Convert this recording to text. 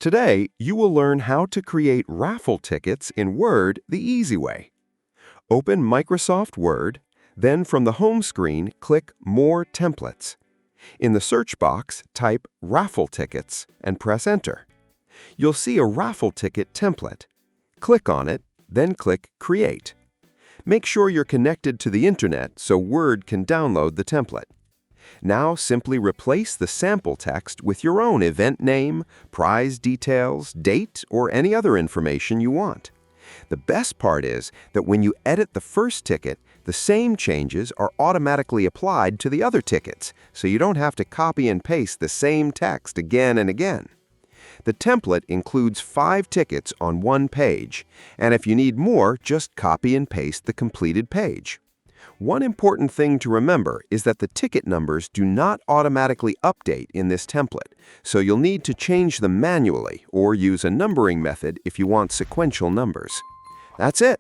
Today, you will learn how to create raffle tickets in Word the easy way. Open Microsoft Word, then from the home screen, click More Templates. In the search box, type Raffle Tickets and press Enter. You'll see a raffle ticket template. Click on it, then click Create. Make sure you're connected to the internet so Word can download the template. Now simply replace the sample text with your own event name, prize details, date, or any other information you want. The best part is that when you edit the first ticket, the same changes are automatically applied to the other tickets, so you don't have to copy and paste the same text again and again. The template includes 5 tickets on one page, and if you need more, just copy and paste the completed page. One important thing to remember is that the ticket numbers do not automatically update in this template, so you'll need to change them manually or use a numbering method if you want sequential numbers. That's it.